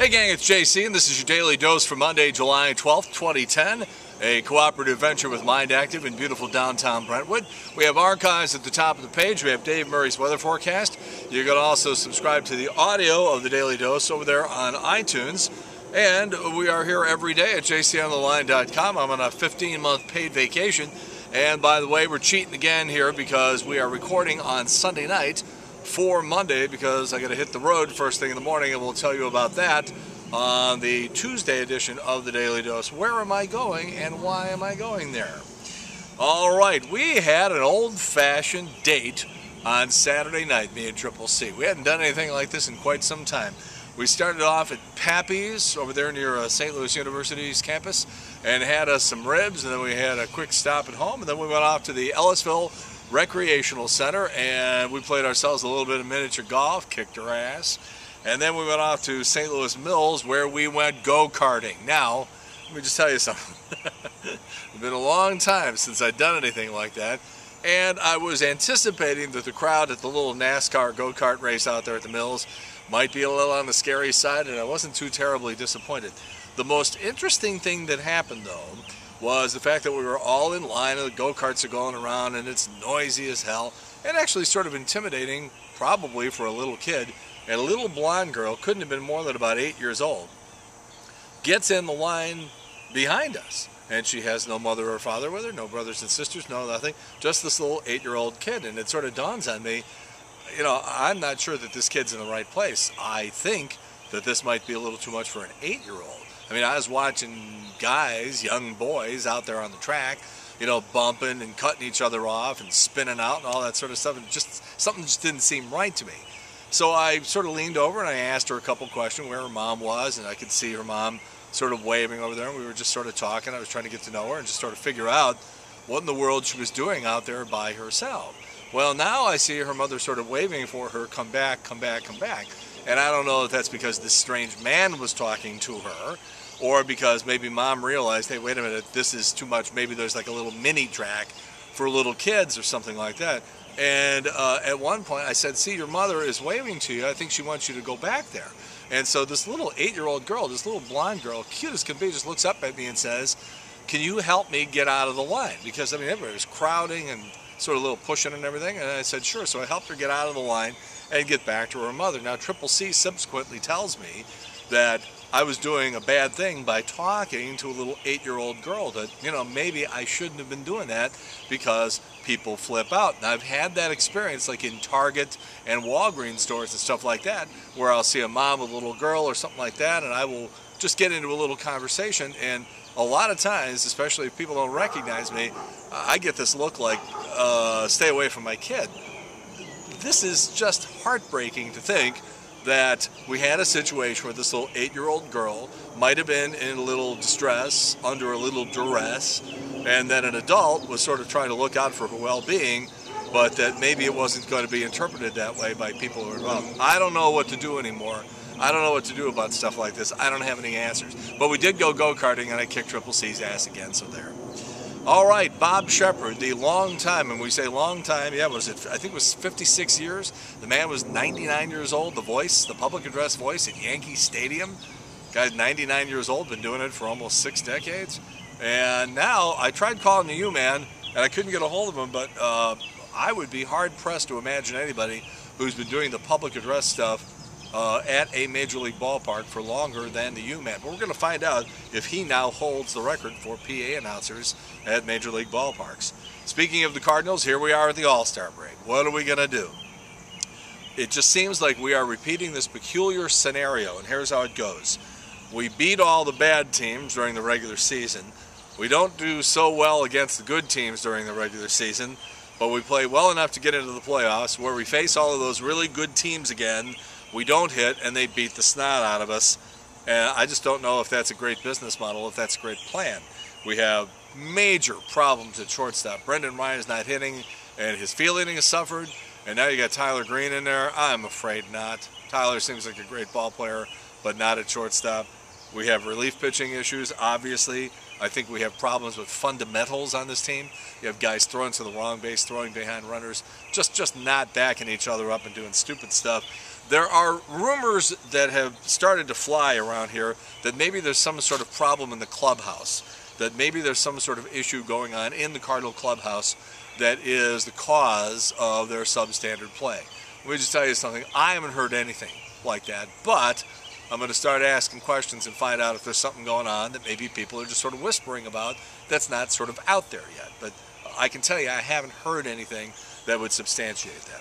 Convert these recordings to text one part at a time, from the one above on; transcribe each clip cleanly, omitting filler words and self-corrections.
Hey gang, it's JC, and this is your Daily Dose for Monday, July 12th, 2010. A cooperative venture with Mind Active in beautiful downtown Brentwood. We have archives at the top of the page. We have Dave Murray's weather forecast. You can also subscribe to the audio of the Daily Dose over there on iTunes. And we are here every day at jc'sdailydose.com. I'm on a 15-month paid vacation. And by the way, we're cheating again here because we are recording on Sunday night for Monday because I got to hit the road first thing in the morning, and we'll tell you about that on the Tuesday edition of the Daily Dose. Where am I going and why am I going there? All right, we had an old-fashioned date on Saturday night, me and Triple C. We hadn't done anything like this in quite some time. We started off at Pappy's over there near St. Louis University's campus and had us some ribs, and then we had a quick stop at home, and then we went off to the Ellisville Recreational Center and we played ourselves a little bit of miniature golf, kicked our ass, and then we went off to St. Louis Mills where we went go-karting. Now, let me just tell you something. It's been a long time since I'd done anything like that, and I was anticipating that the crowd at the little NASCAR go-kart race out there at the Mills might be a little on the scary side, and I wasn't too terribly disappointed. The most interesting thing that happened, though, was the fact that we were all in line and the go-karts are going around and it's noisy as hell and actually sort of intimidating, probably for a little kid. And a little blonde girl, couldn't have been more than about 8 years old, gets in the line behind us. And she has no mother or father with her, no brothers and sisters, no nothing, just this little 8-year-old kid. And it sort of dawns on me, you know, I'm not sure that this kid's in the right place. I think that this might be a little too much for an 8-year-old. I mean, I was watching guys, young boys out there on the track, you know, bumping and cutting each other off and spinning out and all that sort of stuff, and something just didn't seem right to me. So I sort of leaned over and I asked her a couple questions where her mom was, and I could see her mom sort of waving over there, and we were just sort of talking. I was trying to get to know her and just sort of figure out what in the world she was doing out there by herself. Well, now I see her mother sort of waving for her, come back, come back, come back. And I don't know if that's because this strange man was talking to her, or because maybe mom realized, hey, wait a minute, this is too much. Maybe there's like a little mini track for little kids or something like that. And at one point I said, see, your mother is waving to you. I think she wants you to go back there. And so this little 8-year-old girl, this little blonde girl, cute as can be, just looks up at me and says, can you help me get out of the line? Because, I mean, everybody was crowding and sort of a little pushing and everything. And I said, sure. So I helped her get out of the line and get back to her mother. Now, Triple C subsequently tells me that I was doing a bad thing by talking to a little 8-year-old girl, that, you know, maybe I shouldn't have been doing that because people flip out. And I've had that experience like in Target and Walgreens stores and stuff like that, where I'll see a mom with a little girl or something like that, and I will just get into a little conversation, and a lot of times, especially if people don't recognize me, I get this look like, stay away from my kid. This is just heartbreaking to think that we had a situation where this little 8-year-old girl might have been in a little distress, under a little duress, and that an adult was sort of trying to look out for her well-being, but that maybe it wasn't going to be interpreted that way by people who are involved. I don't know what to do anymore. I don't know what to do about stuff like this. I don't have any answers. But we did go-karting, and I kicked Triple C's ass again, so there. All right, Bob Shepard, the long time, and we say long time, yeah, was it? I think it was 56 years. The man was 99 years old, the voice, the public address voice at Yankee Stadium. Guy's 99 years old, been doing it for almost 6 decades. And now, I tried calling you, man, and I couldn't get a hold of him, but I would be hard-pressed to imagine anybody who's been doing the public address stuff at a Major League ballpark for longer than the U-Man. But we're going to find out if he now holds the record for PA announcers at Major League ballparks. Speaking of the Cardinals, here we are at the All-Star break. What are we going to do? It just seems like we are repeating this peculiar scenario, and here's how it goes. We beat all the bad teams during the regular season. We don't do so well against the good teams during the regular season, but we play well enough to get into the playoffs where we face all of those really good teams again. We don't hit, and they beat the snot out of us. And I just don't know if that's a great business model, if that's a great plan. We have major problems at shortstop. Brendan Ryan's not hitting, and his fielding has suffered. And now you got Tyler Green in there. I'm afraid not. Tyler seems like a great ball player, but not at shortstop. We have relief pitching issues, obviously. I think we have problems with fundamentals on this team. You have guys throwing to the wrong base, throwing behind runners, just not backing each other up and doing stupid stuff. There are rumors that have started to fly around here that maybe there's some sort of problem in the clubhouse, that maybe there's some sort of issue going on in the Cardinal clubhouse that is the cause of their substandard play. Let me just tell you something. I haven't heard anything like that, but I'm going to start asking questions and find out if there's something going on that maybe people are just sort of whispering about that's not sort of out there yet. But I can tell you I haven't heard anything that would substantiate that.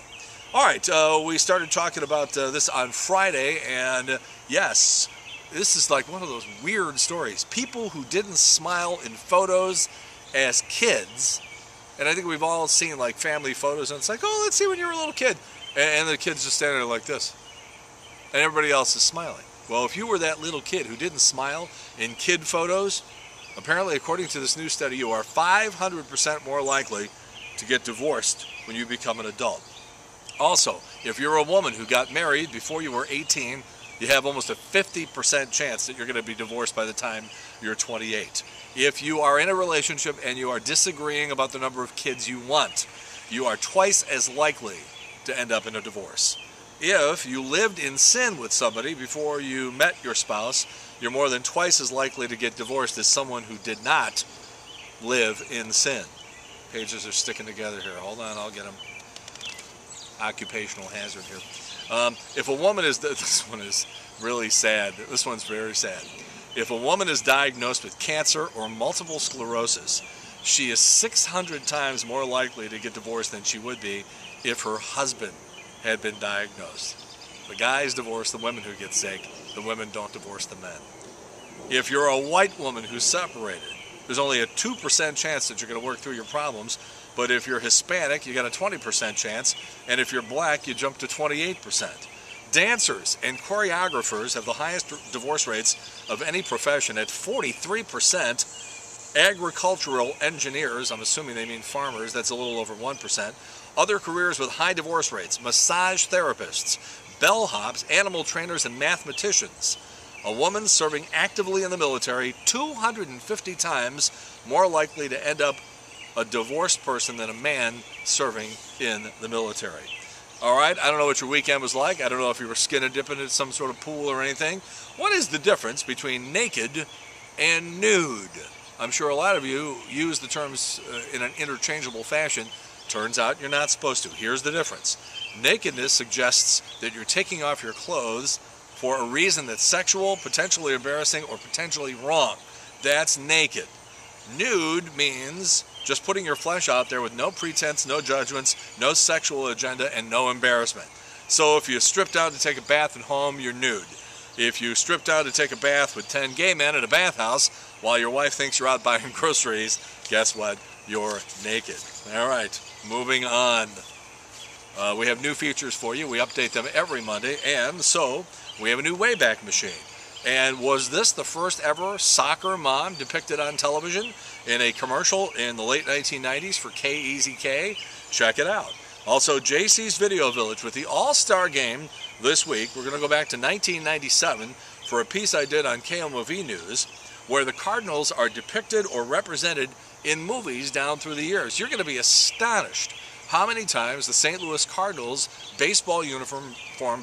All right, we started talking about this on Friday, and yes, this is like one of those weird stories. People who didn't smile in photos as kids, and I think we've all seen like family photos, and it's like, oh, let's see when you were a little kid. And the kid's just standing there like this, and everybody else is smiling. Well, if you were that little kid who didn't smile in kid photos, apparently, according to this new study, you are 500% more likely to get divorced when you become an adult. Also, if you're a woman who got married before you were 18, you have almost a 50% chance that you're going to be divorced by the time you're 28. If you are in a relationship and you are disagreeing about the number of kids you want, you are twice as likely to end up in a divorce. If you lived in sin with somebody before you met your spouse, you're more than twice as likely to get divorced as someone who did not live in sin. Pages are sticking together here. Hold on, I'll get them. Occupational hazard here. If a woman is, this one is really sad. This one's very sad. If a woman is diagnosed with cancer or multiple sclerosis, she is 600 times more likely to get divorced than she would be if her husband had been diagnosed. The guys divorce the women who get sick. The women don't divorce the men. If you're a white woman who's separated, there's only a 2% chance that you're going to work through your problems. But if you're Hispanic, you got a 20% chance. And if you're black, you jump to 28%. Dancers and choreographers have the highest divorce rates of any profession at 43%. Agricultural engineers, I'm assuming they mean farmers, that's a little over 1%. Other careers with high divorce rates: massage therapists, bellhops, animal trainers, and mathematicians. A woman serving actively in the military, 250 times more likely to end up a divorced person than a man serving in the military. All right, I don't know what your weekend was like. I don't know if you were skinny dipping at some sort of pool or anything. What is the difference between naked and nude? I'm sure a lot of you use the terms in an interchangeable fashion. Turns out you're not supposed to. Here's the difference. Nakedness suggests that you're taking off your clothes for a reason that's sexual, potentially embarrassing, or potentially wrong. That's naked. Nude means just putting your flesh out there with no pretense, no judgments, no sexual agenda, and no embarrassment. So if you strip down to take a bath at home, you're nude. If you strip down to take a bath with 10 gay men at a bathhouse while your wife thinks you're out buying groceries, guess what? You're naked. All right, moving on. We have new features for you. We update them every Monday, and so we have a new Wayback Machine. And was this the first ever soccer mom depicted on television in a commercial in the late 1990s for KEZK? Check it out. Also, JC's Video Village with the All-Star Game this week. We're going to go back to 1997 for a piece I did on KMOV News, where the Cardinals are depicted or represented in movies down through the years. You're going to be astonished how many times the St. Louis Cardinals baseball uniform,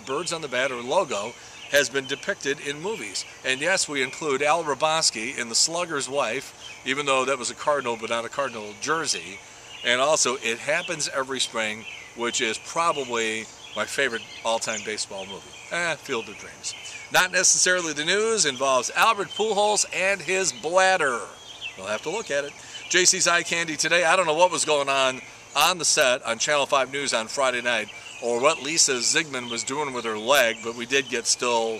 birds on the bat, or logo has been depicted in movies. And yes, we include Al Raboski in The Slugger's Wife, even though that was a Cardinal but not a Cardinal jersey. And also, It Happens Every Spring, which is probably my favorite all-time baseball movie. Field of Dreams. Not necessarily the news, involves Albert Pujols and his bladder. We'll have to look at it. JC's Eye Candy today. I don't know what was going on the set on Channel 5 News on Friday night, or what Lisa Zigman was doing with her leg, but we did get still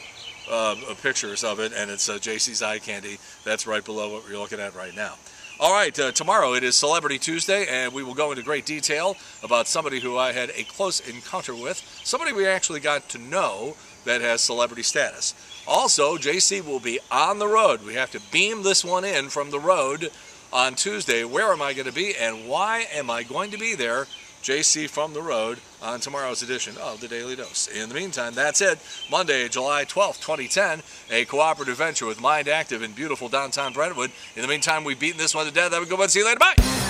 pictures of it, and it's JC's Eye Candy. That's right below what we're looking at right now. All right, tomorrow it is Celebrity Tuesday, and we will go into great detail about somebody who I had a close encounter with, somebody we actually got to know that has celebrity status. Also, JC will be on the road. We have to beam this one in from the road on Tuesday. Where am I going to be, and why am I going to be there JC from the road on tomorrow's edition of the Daily Dose. In the meantime, that's it. Monday, July 12th, 2010, a cooperative venture with Mind Active in beautiful downtown Brentwood. In the meantime, we've beaten this one to death. Have a good one. See you later. Bye.